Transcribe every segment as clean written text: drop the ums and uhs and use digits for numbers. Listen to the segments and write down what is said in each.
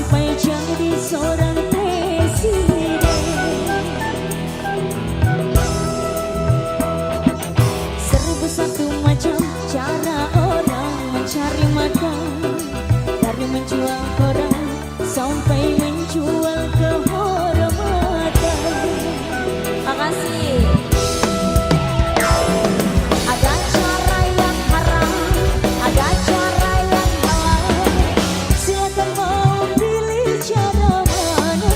sampai jadi seorang presiden. Seribu satu macam cara orang mencari makan, dari menjual koran sampai menjual kehormatan. Makasih. Ada cara yang haram, ada cara yang halal. Silakan mau pilih cara mana.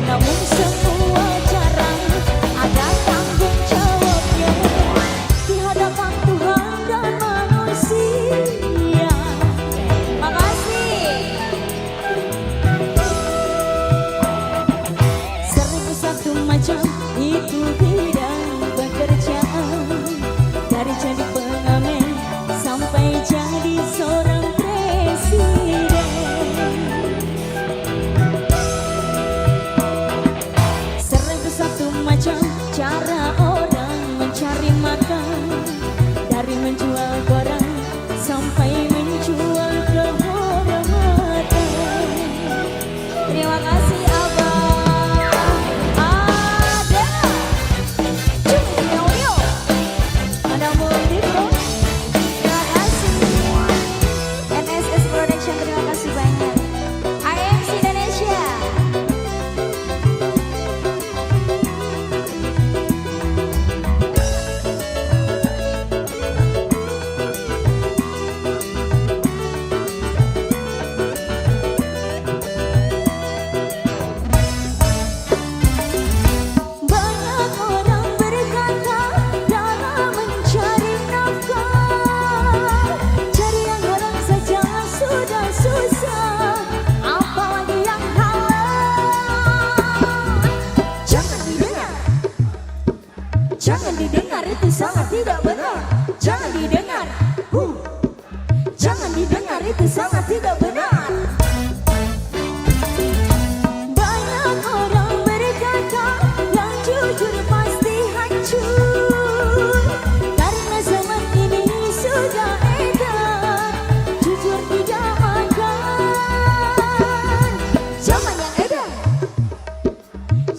Namun semua cara ada tanggung jawabnya di hadapan Tuhan dan manusia. Makasih. Seribu satu macam itu bidang pekerjaan, dari jadi pengamen sampai jadi seorang presiden. Seribu satu macam cara orang mencari makan, dari menjual koran sampai menjual kehormatan. Terima kasih Abang. Ada Cumioyo, ada Mundi Bro. Terima kasih NSS Production, terima kasih banyak. IMC Indonesia. Banyak orang berkata dalam mencari nafkah, cari yang haram saja sudah susah, apalagi yang halal. Jangan didengar, jangan didengar, itu sangat tidak benar. Jangan didengar, jangan didengar, itu sangat tidak benar. Banyak orang berkata yang jujur pasti hancur, karena zaman ini sudah edan jujur tidak makan. Zaman yang edan,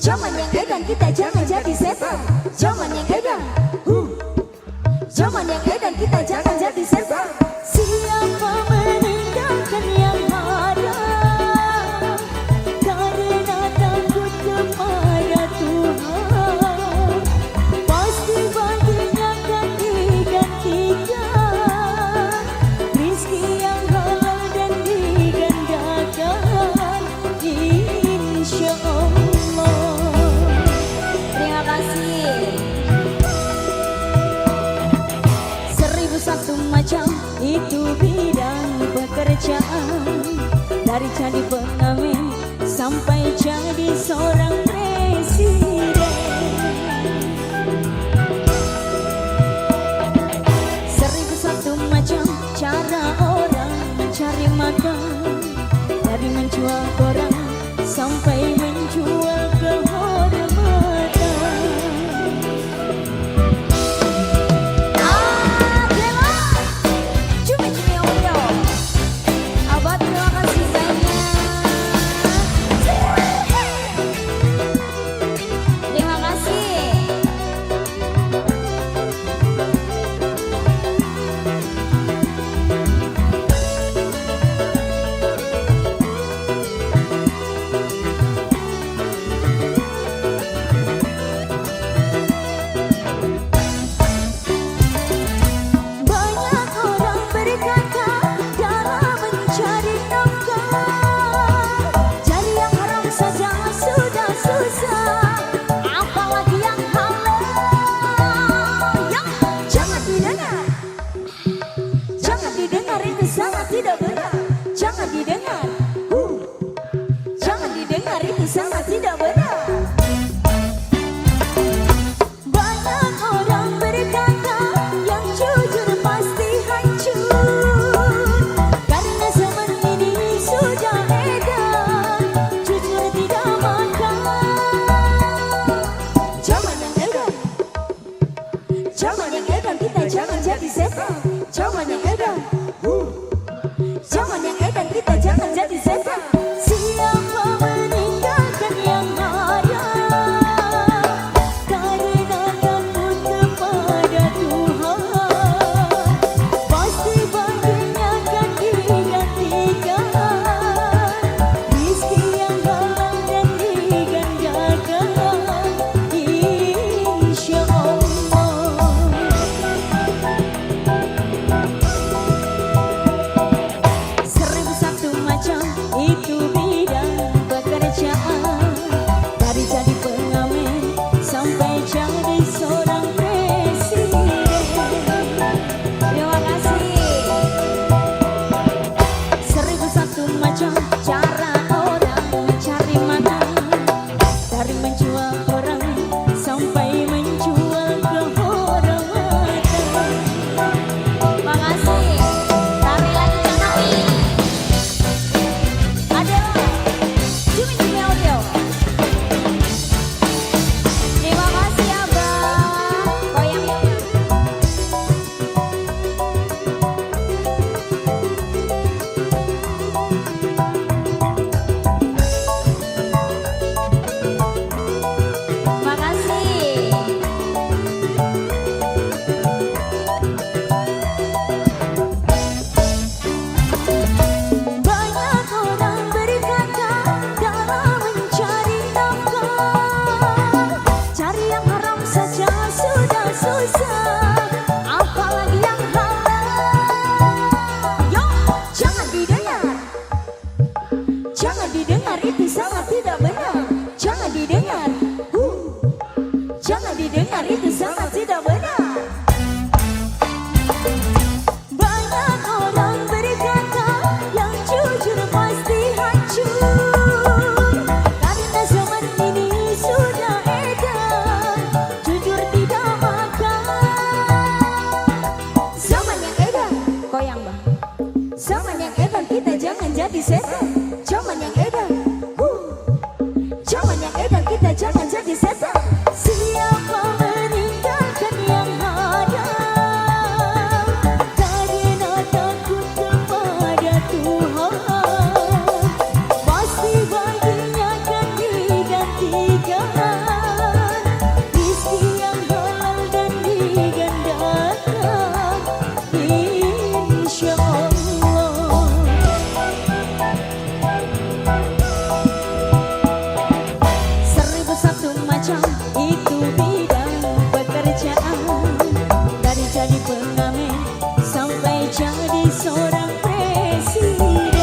zaman yang edan, kita jangan jadi setan. Zaman yang edan, zaman yang edan, kita jangan jadi setan. Siapa meninggalkan yang haram karena takut kepada Tuhan, pasti baginya akan digantikan rizki yang halal dan digandakan, insya Allah. Terima kasih. Seribu satu macam itu bidang pekerjaan, dari jadi pengamen sampai jadi seorang presiden. Seribu satu macam cara orang mencari makan, dari menjual koran sampai menjual kehormatan. Abah terima kasih banyak. didengar. Jangan didengar, itu sangat tidak benar. Banyak orang berkata yang jujur pasti hancur. Karena zaman ini sudah edan, jujur tidak makan. Zaman yang edan, goyang bang. Zaman yang edan, kita jangan jadi setan. Zaman yang edan, zaman yang edan, kita jangan jadi setan. Siapa meninggalkan yang ada karena takut kepada Tuhan, pasti baginya akan digantikan rizki yang halal dan digandakan, insya Allah. Seribu satu macam itu bidang pekerjaan, dari jadi pengamen sampai jadi seorang presiden.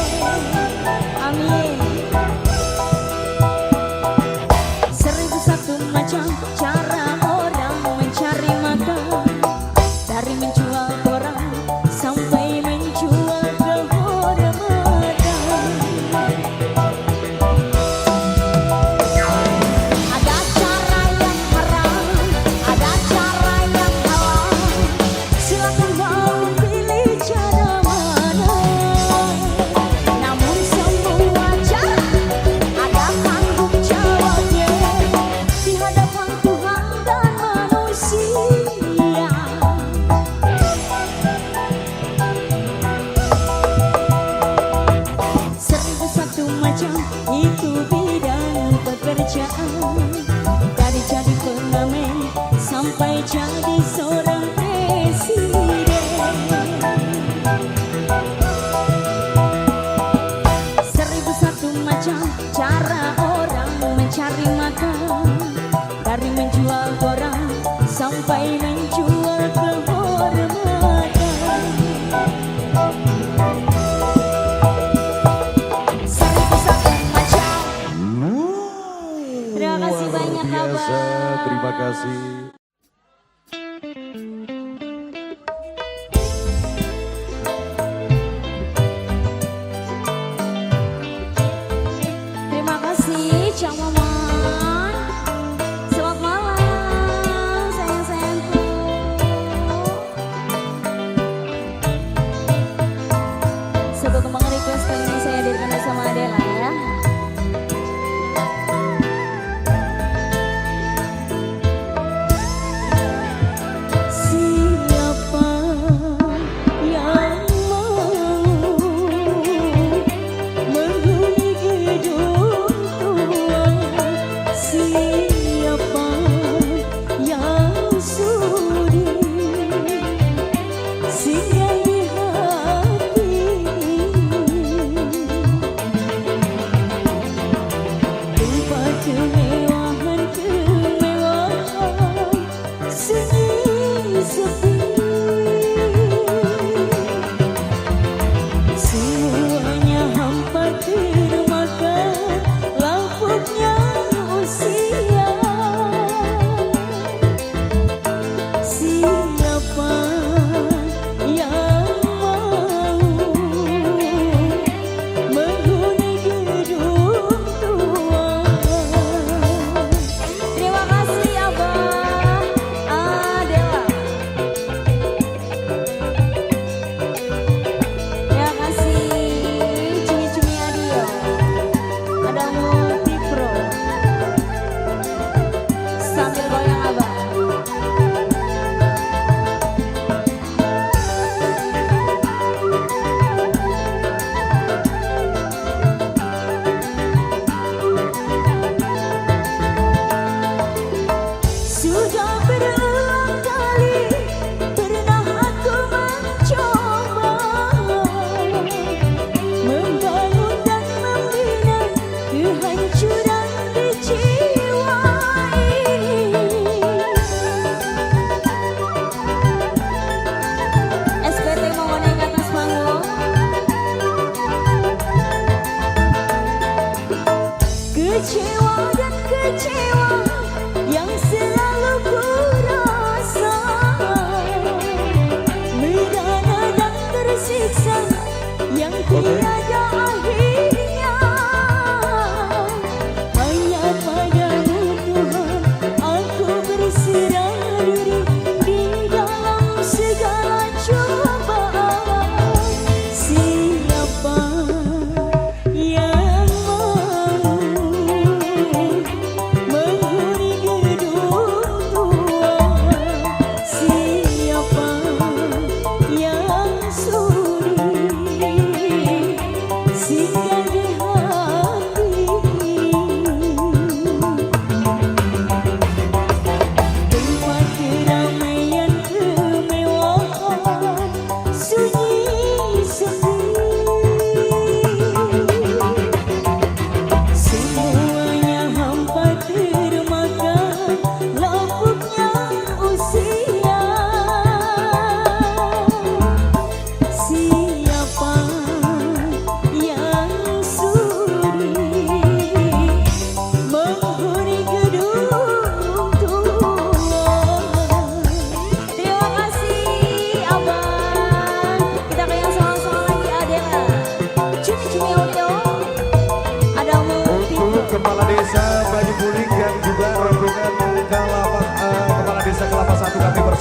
Amin. Seribu satu macam cara orang mencari makan, dari menjual koran sampai menjual kehormatan. Ada cara yang haram, ada cara yang halal. Silakan mau pilih cara mana. Namun semua cara ada tanggung jawabnya di hadapan Tuhan dan manusia. Seribu satu macam itu bidang pekerjaan, dari jadi pengamen sampai jadi seorang presiden. Seribu satu macam cara orang mencari makan, dari menjual koran sampai menjual kehormatan. Seribu satu macam. Terima kasih banyak Luar biasa, Abang. terima kasih. Terima kasih Cang Maman. Selamat malam sayang-sayangku. Satu kembang request kali ini saya hadirkan bersama Adela ya.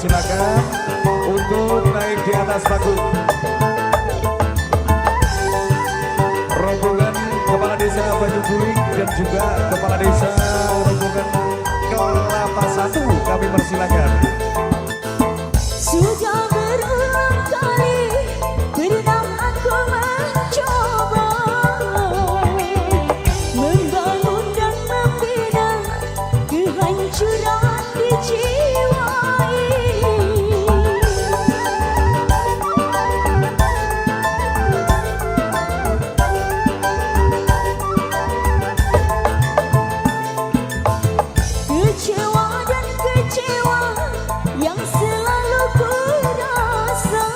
dipersilakan untuk naik di atas panggung. Rombongan Kepala Desa Baju Buling dan juga Kepala Desa rombongan Kelapa Satu kami persilakan. Sudah berulang kali berenang aku mencoba membangun dan membina kehancuran di jiwa ini. Kecewa dan kecewa yang selalu ku rasa,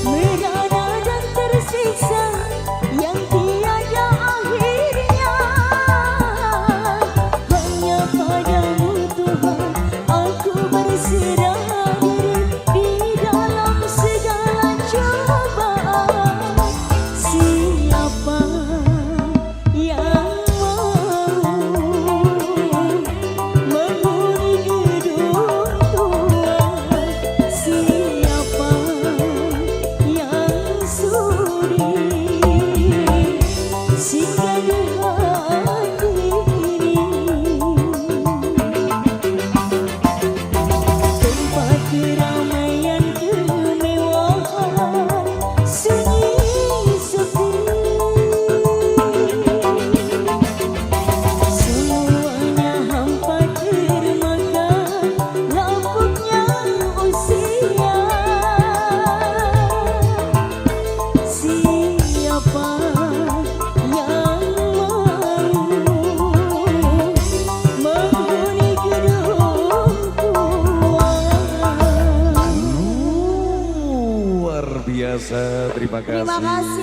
merana dan tersiksa yang tiada akhirnya. Hanya padamu Tuhan aku berserah diri di dalam segala cobaan. Siapa yang menghuni gedung tua? Siapa yang sudi singgah di hati ini? Tempat keramaian kemewahan sunyi sepi, semuanya hampa termakan lapuknya usia. Siapa yang menghuni gedung tua? Luar biasa, terima kasih. Terima kasih.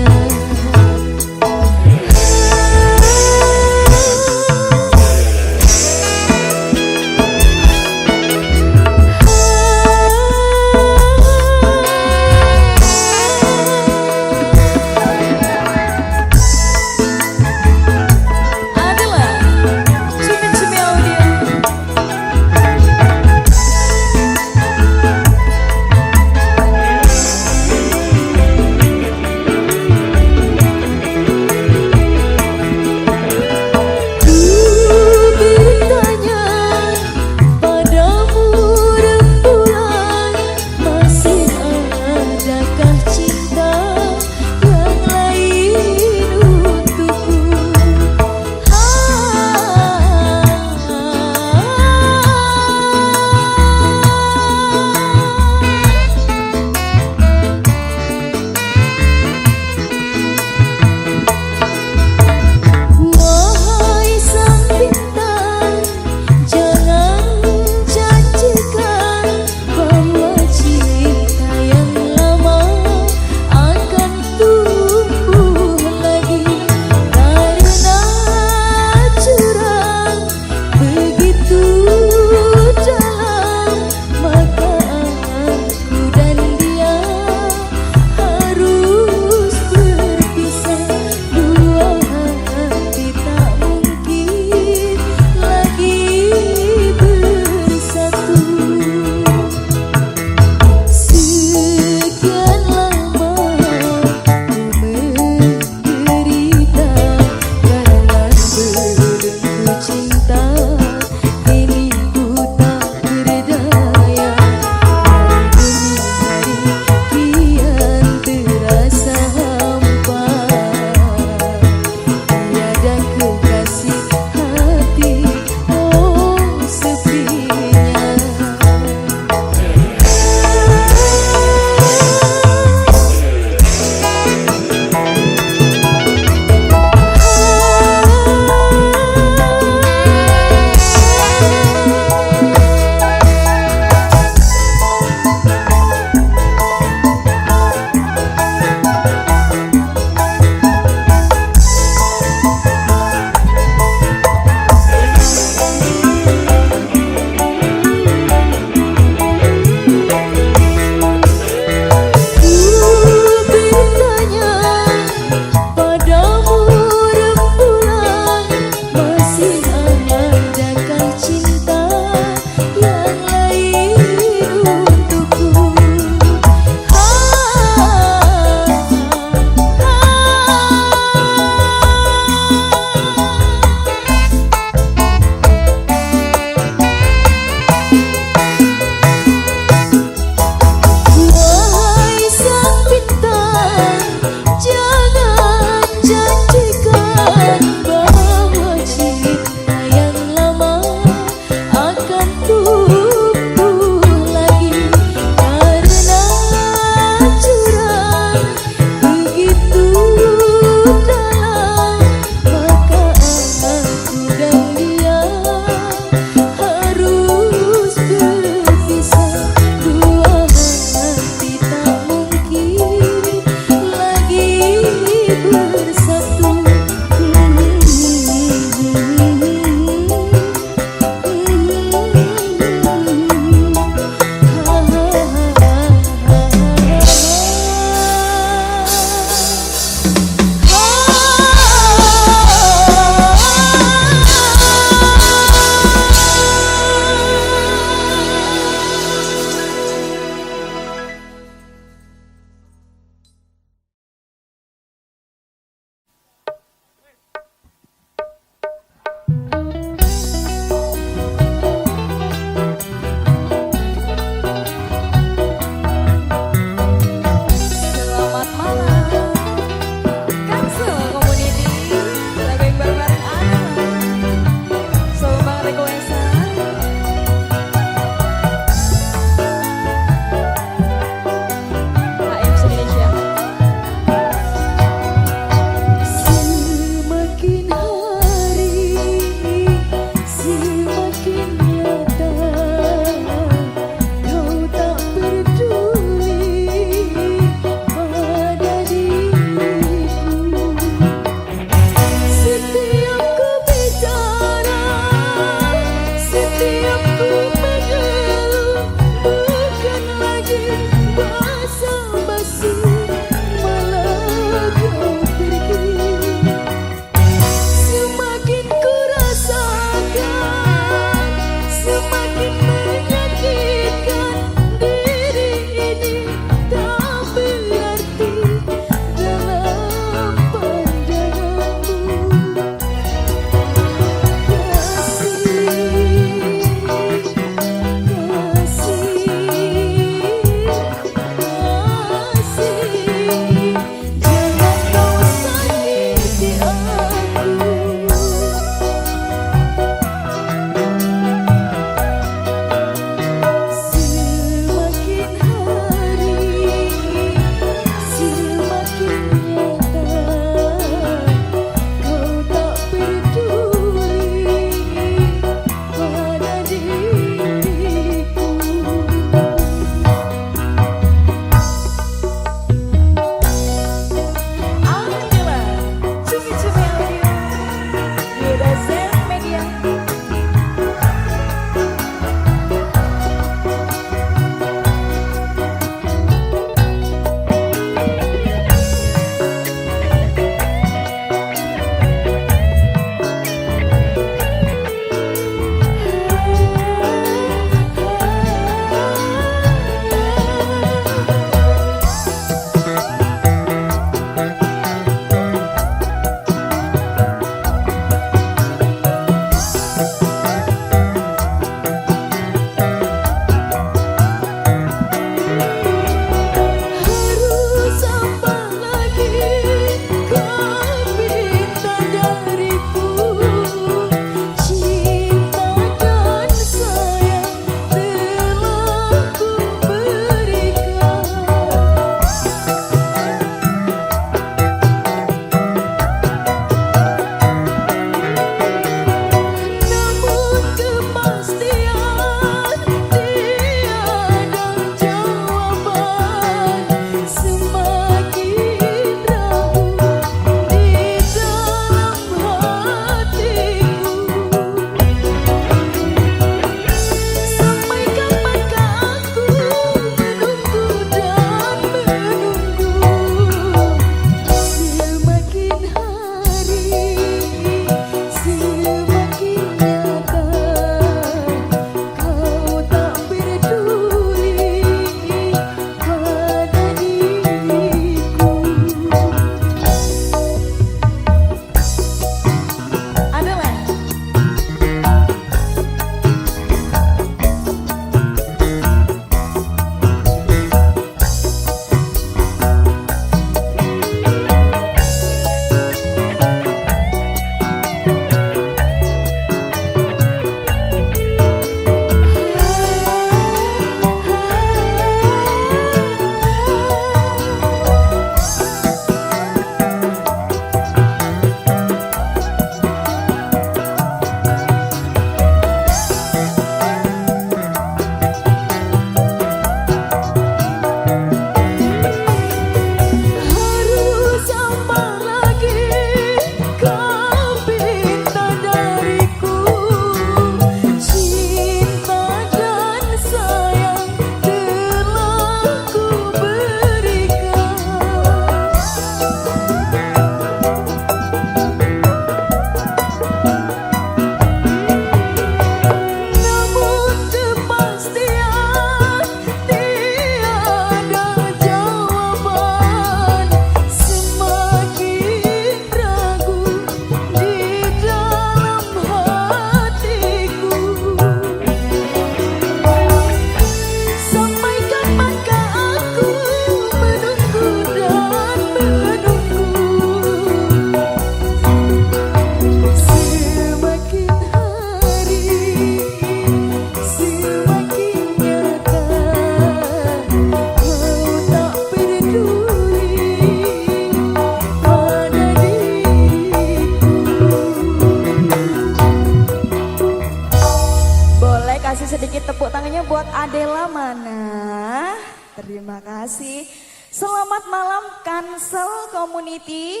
Adela mana? Terima kasih. Selamat malam Cancel Community.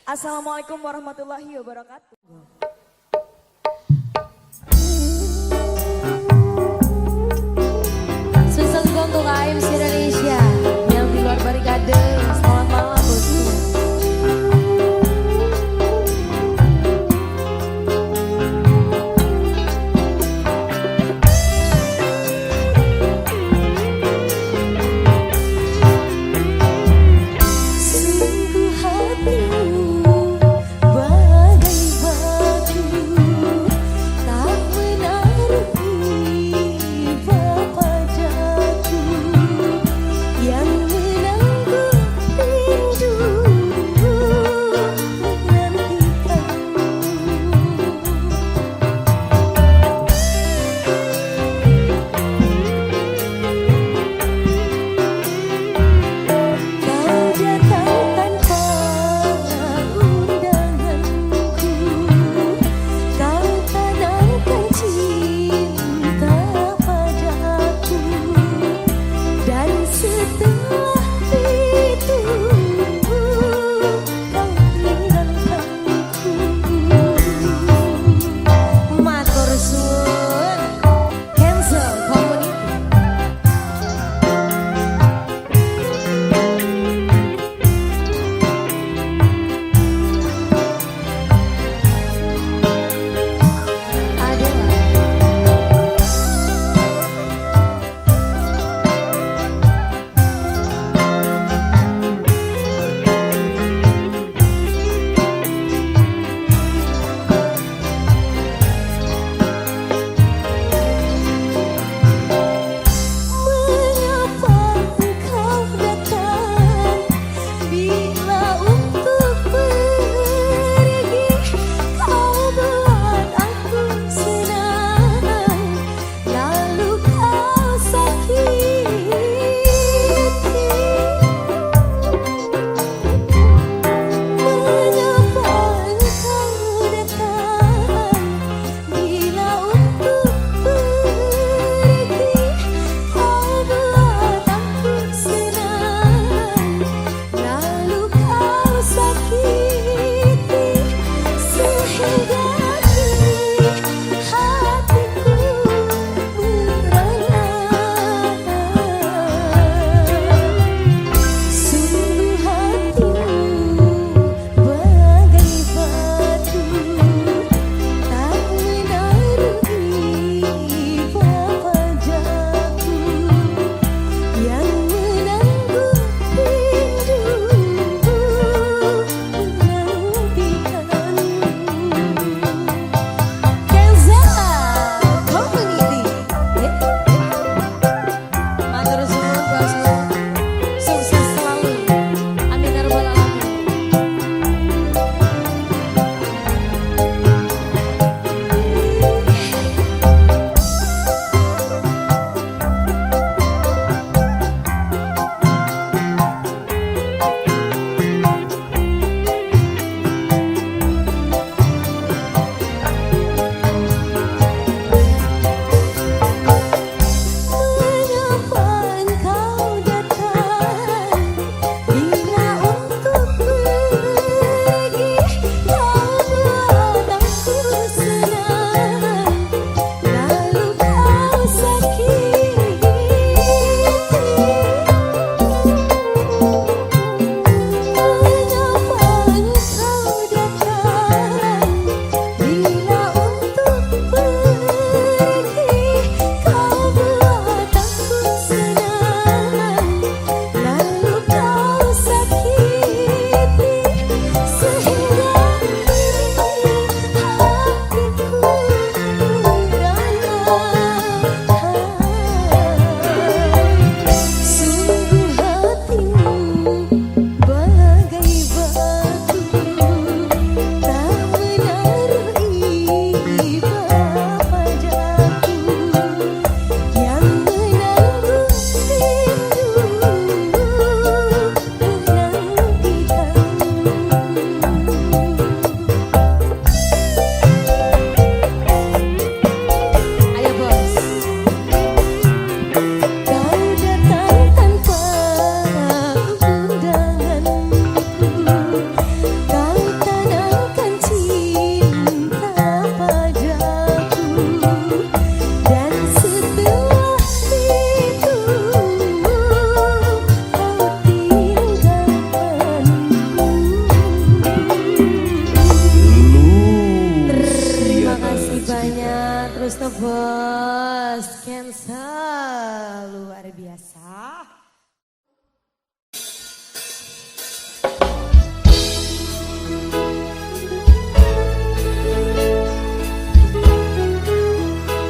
Assalamualaikum warahmatullahi wabarakatuh. Spesial juga untuk AMC Indonesia yang di luar barikade. Selamat malam bosku. Yang menanggung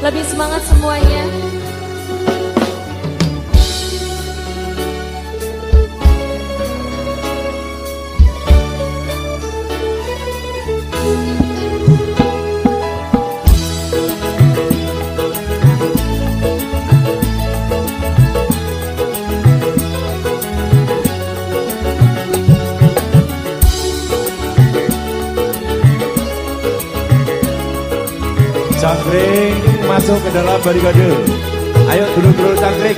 Lebih semangat semuanya. Cangkring masuk ke dalam barikade. Ayo dulur-dulur cangkring.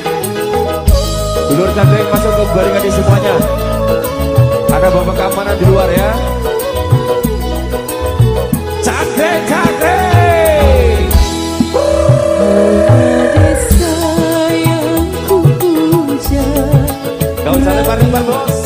Dulur cangkring masuk ke barikade semuanya. Ada bapak keamanan di luar ya. Cangkring, cangkring. Gak usah lebar-lebar bos.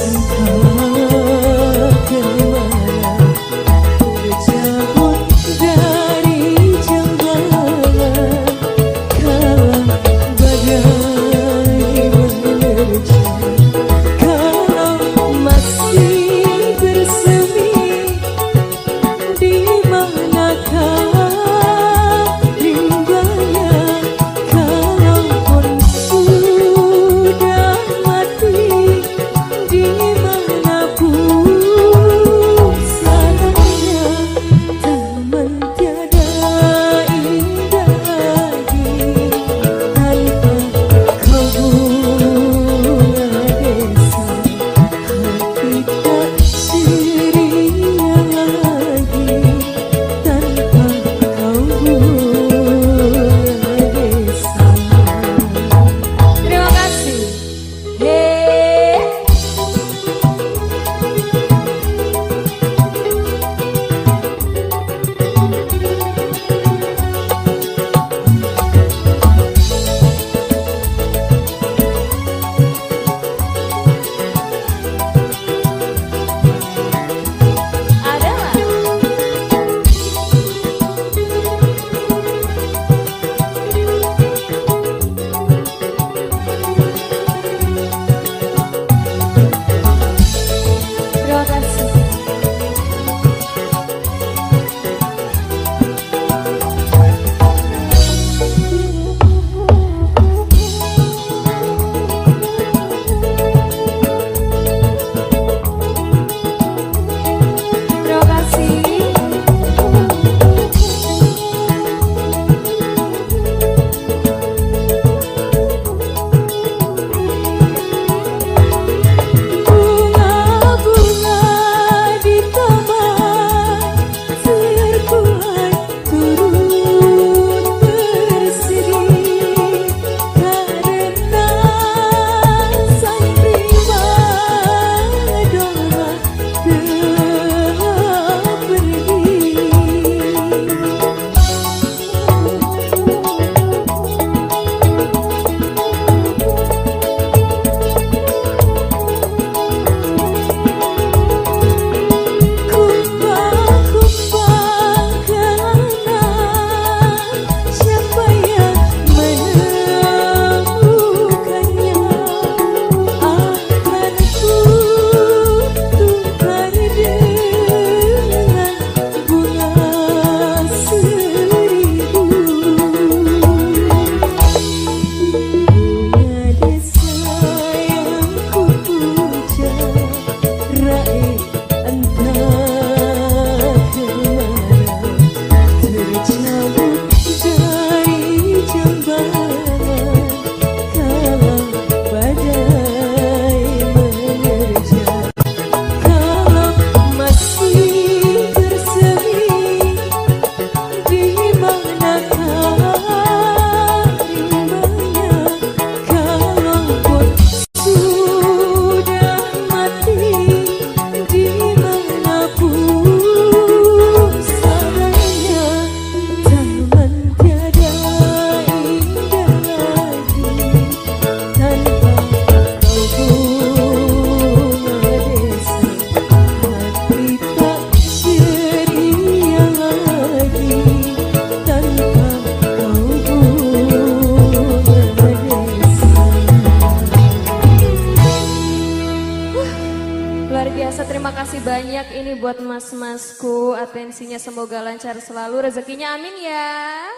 banyak ini buat mas-masku, atensinya semoga lancar selalu, rezekinya amin ya.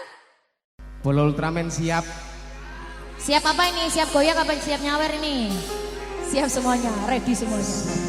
Bola Ultraman siap. Siap apa ini? Siap goyang apa siap nyawer ini? Siap semuanya, ready semuanya.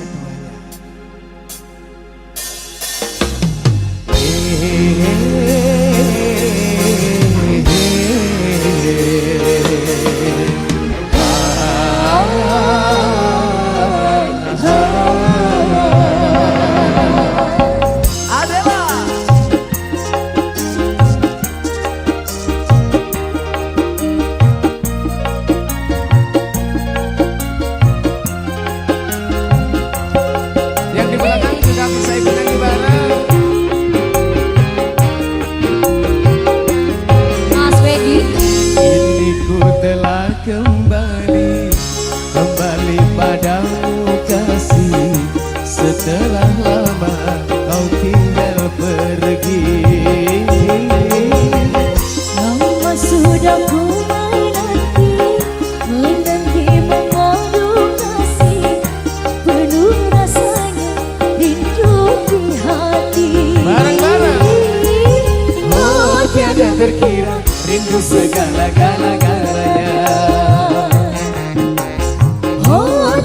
Kembali padamu kasih, setelah lama kau tinggal pergi. Lama sudah ku menanti mengadu kasih, penuh rasanya rindu di hati. Bareng-bareng. Oh tiada terkira rindu segala-galanya.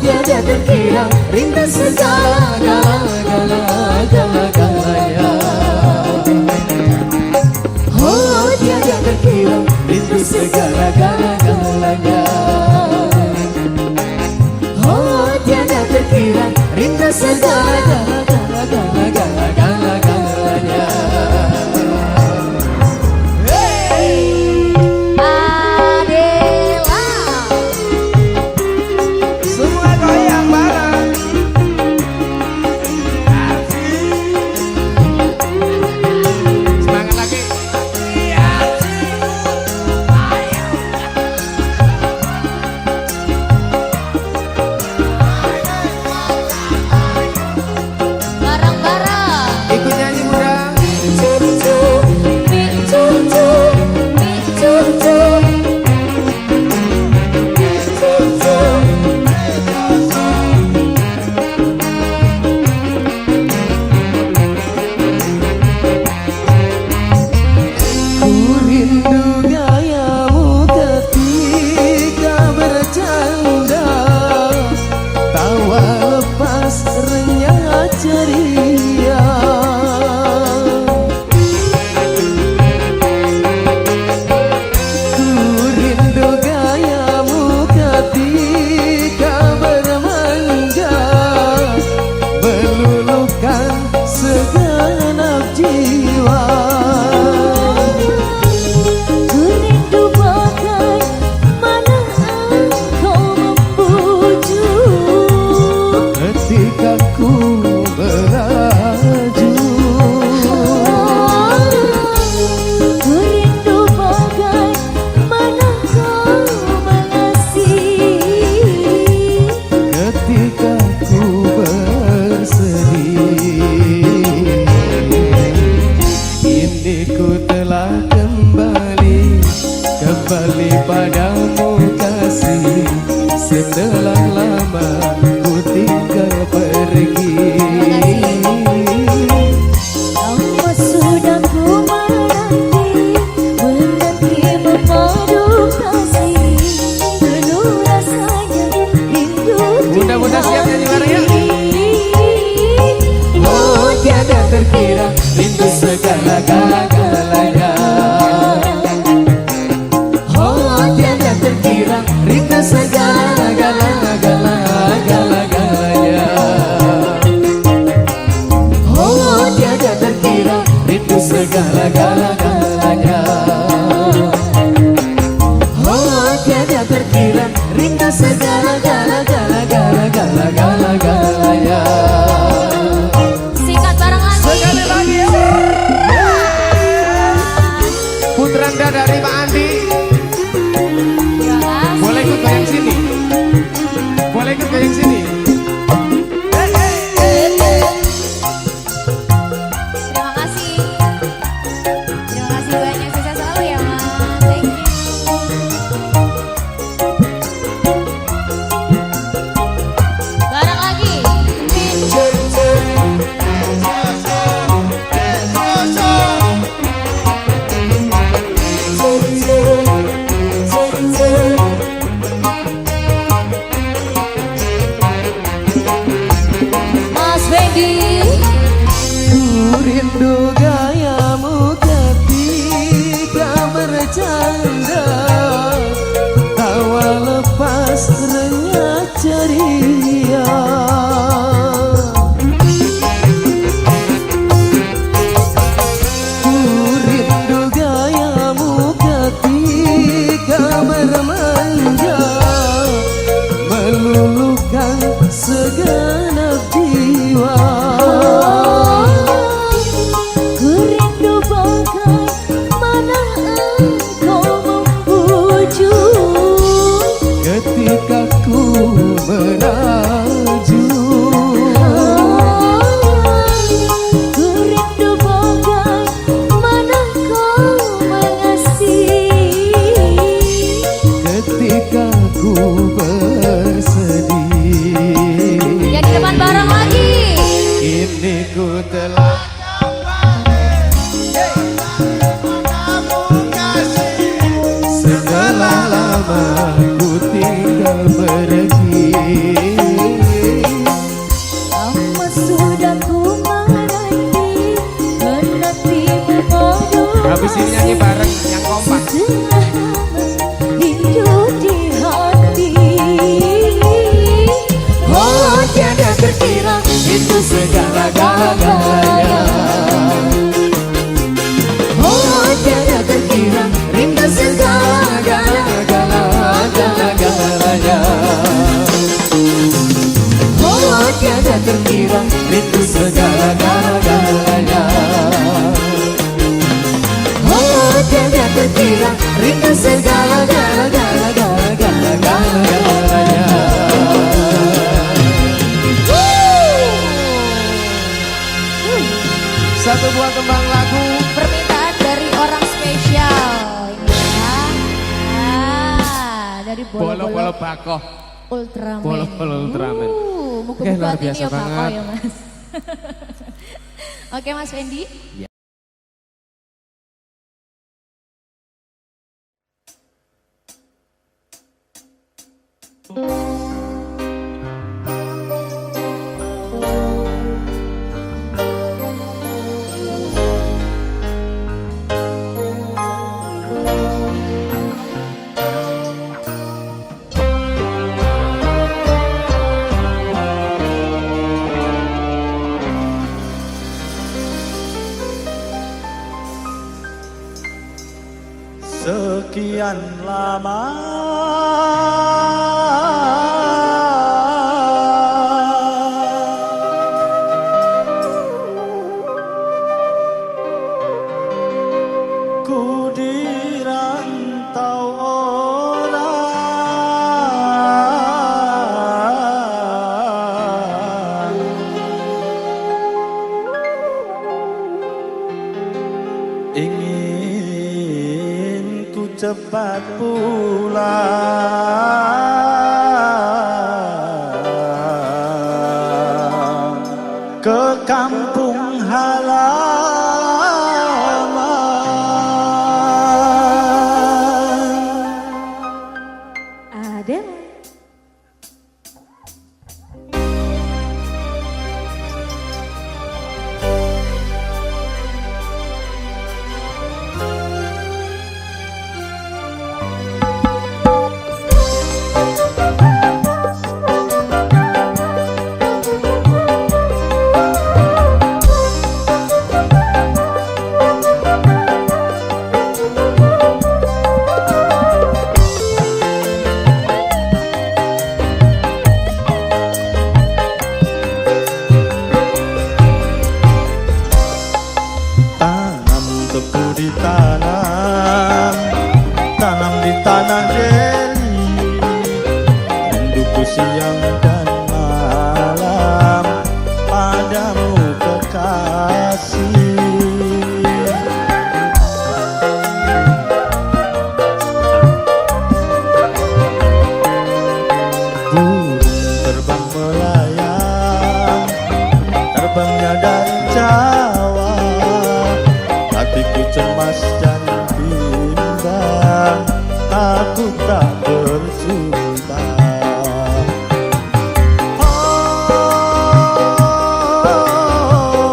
Tiada terkira rindu segala-galanya. Oh tiada terkira rindu segala-galanya. Oh tiada terkira rindu segala-galanya. Kembali padamu kasih, setelah lama ku tinggal pergi. Lama sudah ku menanti mengadu kasih, penuh rasanya rindu. Bunda-bunda siap nyanyi bareng ya? Oh tiada terkira rindu segala-galanya. Rindu segala-galanya. Oh tiada terkira rindu segala-galanya. Oh tiada terkira rindu segala-galanya. Singkat bareng lagi. Sekali lagi ya. Putranda dari Pak Andi. Boleh ikut goyang sini. Boleh ikut goyang sini. Terima kasih. Terima rindu gayamu ketika bercanda, tawa lepas renyah ceria. Ku rindu gayamu ketika bermanja, meluluhkan segenap jiwa. Ku rindu bagaimana engkau membujuk Ketika ku merajuk, ku rindu bagaimana kau mengasihi ketika ku bersedih. Ya di depan bareng lagi. Kini ku telah setelah lama ku tinggal pergi. Lama sudah ku menanti menantimu madu. Habis ini nyanyi bareng yang kompak. Sudah hidup di hati. Oh tiada terkira itu segala-galanya. Oh tiada terkira rindu segala-galanya. Oh tiada terkira rindu segala-galanya. Oh tiada terkira rindu segala-galanya. Satu buah kembang lagu Permintaan dari orang spesial ini ya. Dari Bolo-bolo bola-bola bakoh. Ultraman. Bolo-bolo Ultraman. Muka-muka Oke, luar ini biasa ya Bako banget. ya Mas. Oke Mas Fendi. Sekian lama ku dirantau orang, ingin ku cepat pulang ke kampung halaman. Ada. Tanam tebu ditanam, tanam di tanah deli, rinduku siang dan malam padamu kekasih. Burung terbang melayang, terbangnya dari Jawa, hatiku cemas dan bimbang, aku tak berjumpa.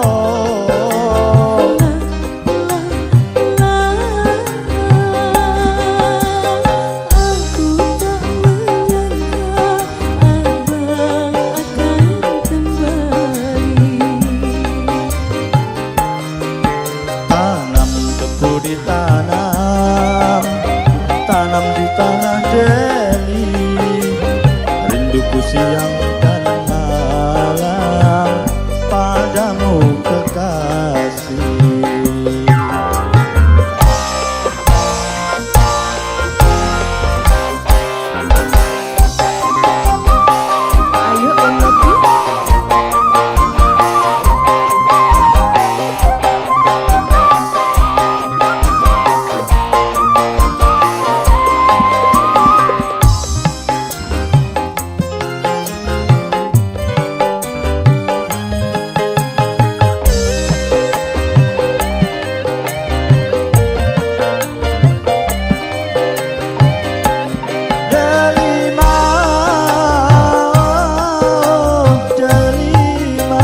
Oh, ditanam, tanam di tanah Deli. Rinduku siang dan malam padamu kekasih. Ayo Eki. Delima, Delima,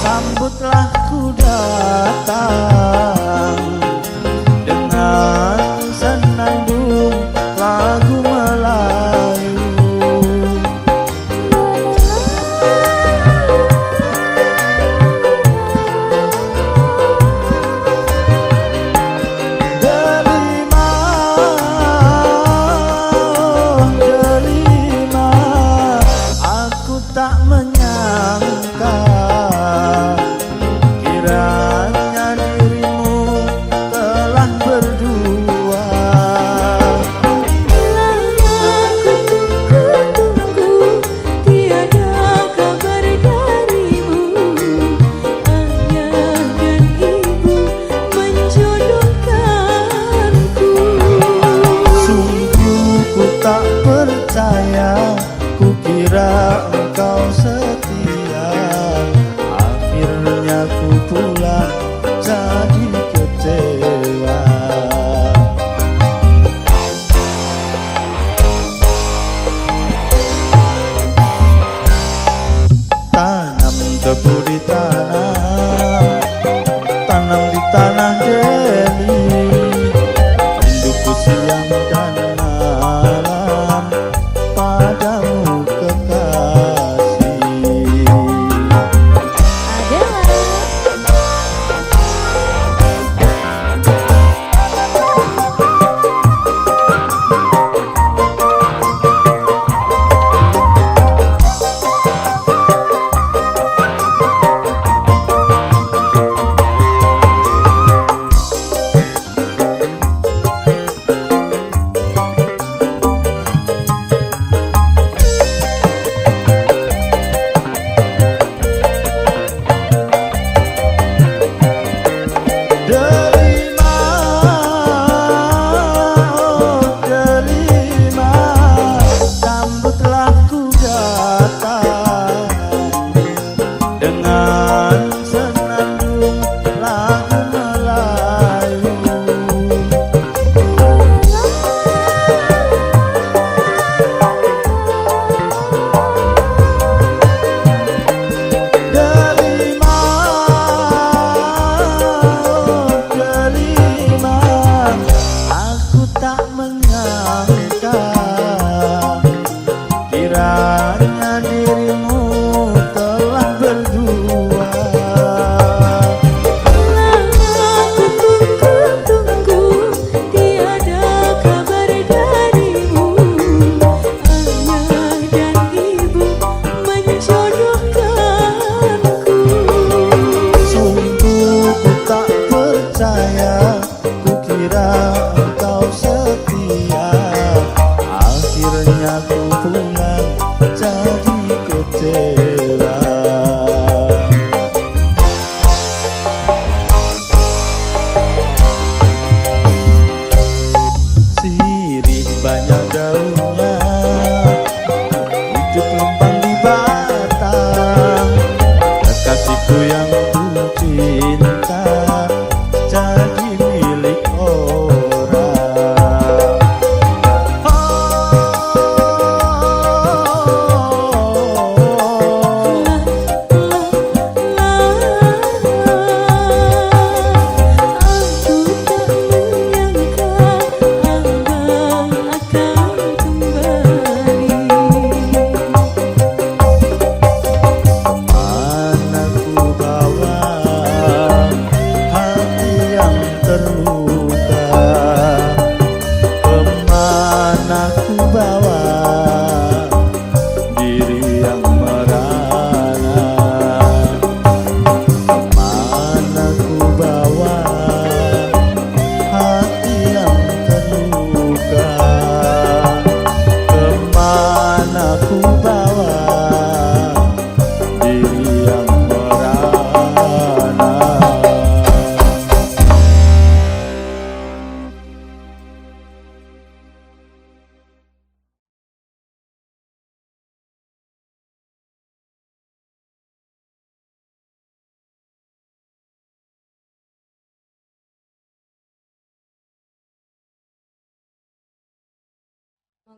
sambutlah ku datang dengan senandung lagu Melayu. Delima, Delima, aku tak menyangka kiranya dirimu telah berdua. Tunggu, tiada kabar darimu. Ayah dan ibu menjodohkanku. Sungguh ku tak percaya, ku kira engkau setia. Akhirnya ku pula jadi kecewa. Tanam tebu di tanah, tanam di tanah Deli. Rinduku siang dan malam padamu kekasih. Adalah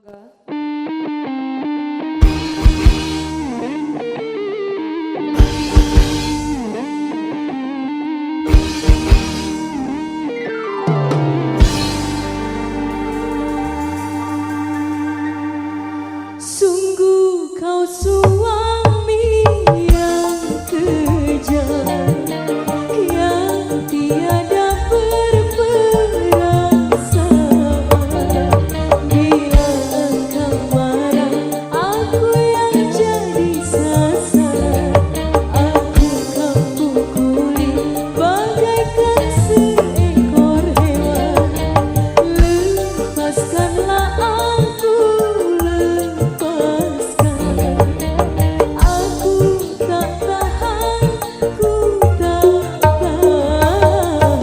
Monggo. Sungguh kau suami yang kejam, yang tiada berperasaan. Bila engkau marah, aku yang jadi sasaran. Aku kau pukuli bagaikan seekor hewan. Lepaskanlah aku, aku tak tahan, ku tak tahan.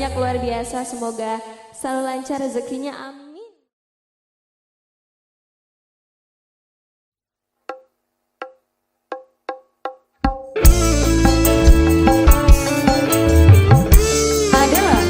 banyak luar biasa. Semoga selalu lancar rezekinya. Amin. Adalah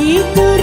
itu